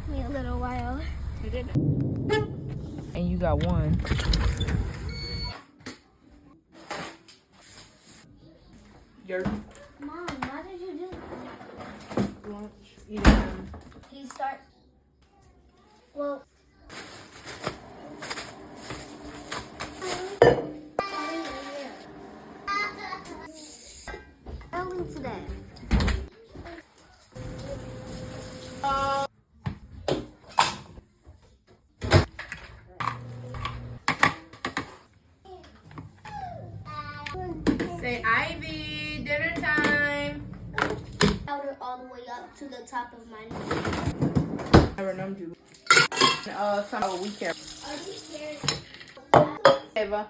took me a little while. You did. And you got one. Your Mom, why did you do that? lunch. Eating. He starts. Well. Early today. Say Ivy, dinner time. Powder all the way up to the top of my nose. I remember you. Some weekend. Are you scared? Eva.